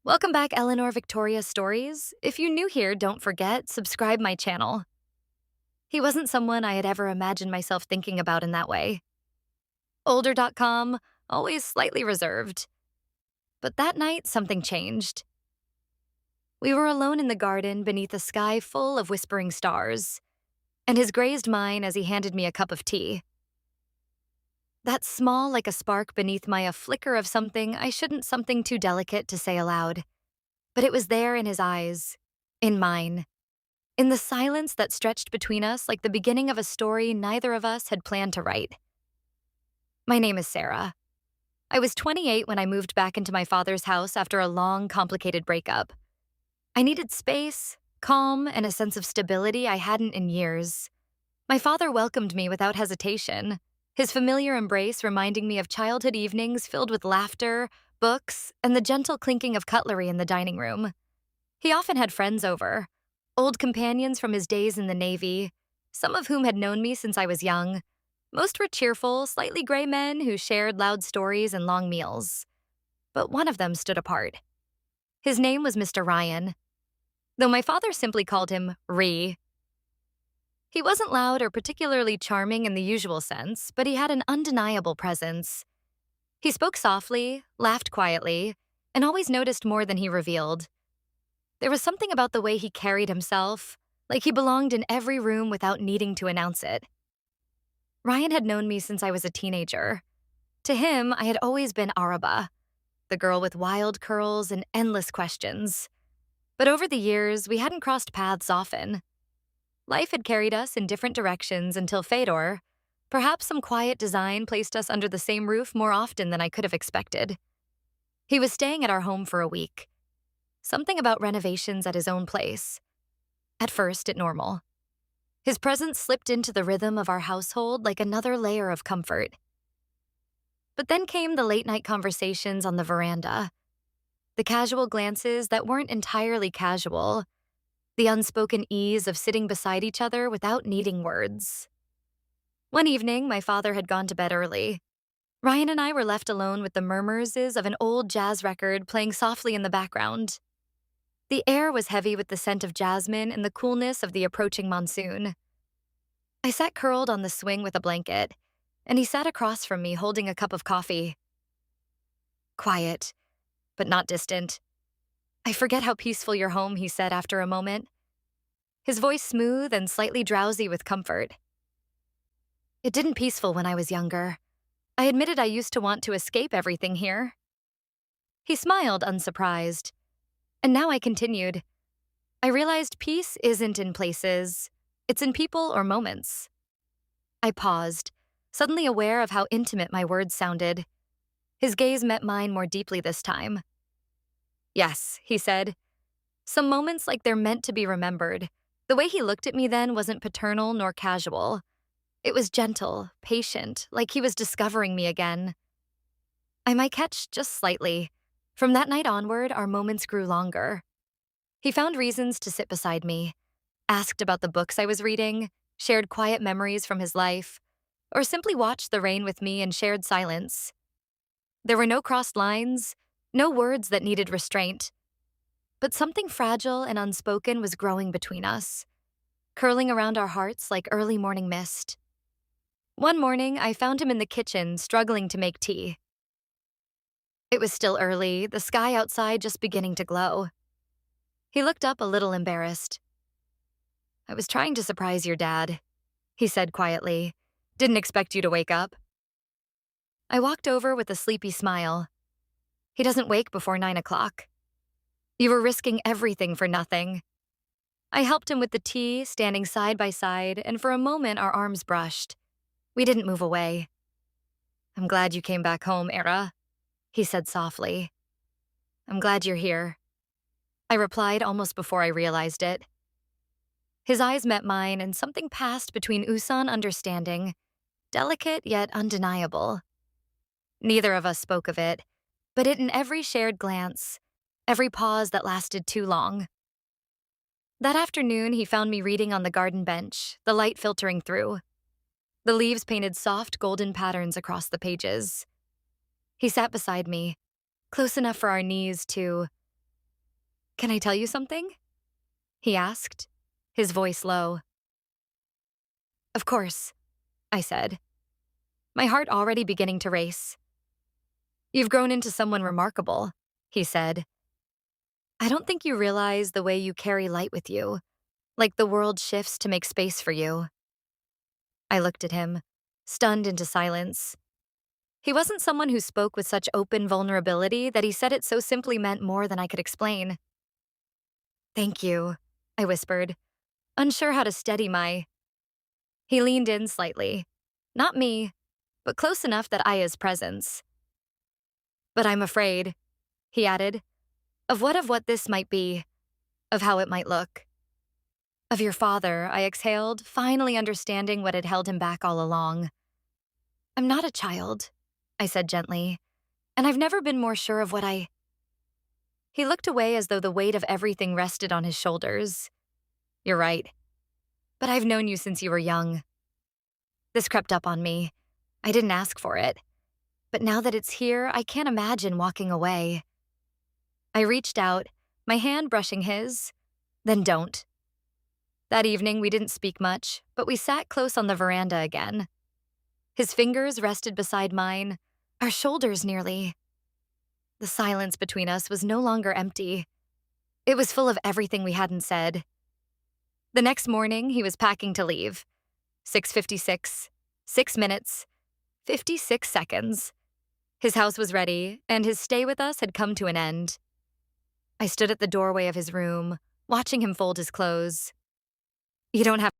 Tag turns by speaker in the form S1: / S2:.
S1: Welcome back, Eleanor Victoria Stories. If you're new here, don't forget, subscribe my channel. He wasn't someone I had ever imagined myself thinking about in that way. Older.com, always slightly reserved. But that night, something changed. We were alone in the garden beneath a sky full of whispering stars, and his grazed mine as he handed me a cup of tea. That small like a spark beneath my a flicker of something too delicate to say aloud. But it was there in his eyes, in mine. In the silence that stretched between us like the beginning of a story neither of us had planned to write. My name is Sarah. I was 28 when I moved back into my father's house after a long, complicated breakup. I needed space, calm, and a sense of stability I hadn't in years. My father welcomed me without hesitation, his familiar embrace reminding me of childhood evenings filled with laughter, books, and the gentle clinking of cutlery in the dining room. He often had friends over, old companions from his days in the Navy, some of whom had known me since I was young. Most were cheerful, slightly gray men who shared loud stories and long meals. But one of them stood apart. His name was Mr. Ryan, though my father simply called him Ree. He wasn't loud or particularly charming in the usual sense, but he had an undeniable presence. He spoke softly, laughed quietly, and always noticed more than he revealed. There was something about the way he carried himself, like he belonged in every room without needing to announce it. Ryan had known me since I was a teenager. To him, I had always been Araba, the girl with wild curls and endless questions. But over the years, we hadn't crossed paths often. Life had carried us in different directions until Fedor, perhaps some quiet design, placed us under the same roof more often than I could have expected. He was staying at our home for a week. Something about renovations at his own place. At first, it normal. His presence slipped into the rhythm of our household like another layer of comfort. But then came the late-night conversations on the veranda. The casual glances that weren't entirely casual. The unspoken ease of sitting beside each other without needing words. One evening, my father had gone to bed early. Ryan and I were left alone with the murmurs of an old jazz record playing softly in the background. The air was heavy with the scent of jasmine and the coolness of the approaching monsoon. I sat curled on the swing with a blanket, and he sat across from me holding a cup of coffee. Quiet, but not distant. "I forget how peaceful your home," he said after a moment. His voice smooth and slightly drowsy with comfort. "It didn't peaceful when I was younger. I admitted I used to want to escape everything here." He smiled, unsurprised. And now I continued. "I realized peace isn't in places. It's in people or moments." I paused, suddenly aware of how intimate my words sounded. His gaze met mine more deeply this time. "Yes," he said. "Some moments like they're meant to be remembered." The way he looked at me then wasn't paternal nor casual. It was gentle, patient, like he was discovering me again. I might catch just slightly. From that night onward, our moments grew longer. He found reasons to sit beside me, asked about the books I was reading, shared quiet memories from his life, or simply watched the rain with me in shared silence. There were no crossed lines, no words that needed restraint. But something fragile and unspoken was growing between us, curling around our hearts like early morning mist. One morning, I found him in the kitchen, struggling to make tea. It was still early, the sky outside just beginning to glow. He looked up a little embarrassed. "I was trying to surprise your dad," he said quietly. "Didn't expect you to wake up." I walked over with a sleepy smile. "He doesn't wake before 9 o'clock. You were risking everything for nothing." I helped him with the tea, standing side by side, and for a moment our arms brushed. We didn't move away. "I'm glad you came back home, Era," he said softly. "I'm glad you're here," I replied almost before I realized it. His eyes met mine, and something passed between Usan understanding, delicate yet undeniable. Neither of us spoke of it, but it in every shared glance, every pause that lasted too long. That afternoon, he found me reading on the garden bench, the light filtering through. The leaves painted soft golden patterns across the pages. He sat beside me, close enough for our knees to Can I tell you something? He asked, his voice low. Of course, I said, my heart already beginning to race. You've grown into someone remarkable, he said. I don't think you realize the way you carry light with you, like the world shifts to make space for you. I looked at him, stunned into silence. He wasn't someone who spoke with such open vulnerability that he said it so simply meant more than I could explain. Thank you, I whispered, unsure how to steady my. He leaned in slightly. Not me, but close enough that Aya's presence. But I'm afraid, he added, of what this might be, of how it might look. Of your father, I exhaled, finally understanding what had held him back all along. I'm not a child, I said gently, and I've never been more sure of what I. He looked away as though the weight of everything rested on his shoulders. You're right. But I've known you since you were young. This crept up on me. I didn't ask for it. But now that it's here, I can't imagine walking away. I reached out, my hand brushing his. Then don't. That evening, we didn't speak much, but we sat close on the veranda again. His fingers rested beside mine, our shoulders nearly. The silence between us was no longer empty. It was full of everything we hadn't said. The next morning, he was packing to leave. 6:56, 6 minutes, 56 seconds. His house was ready, and his stay with us had come to an end. I stood at the doorway of his room, watching him fold his clothes. You don't have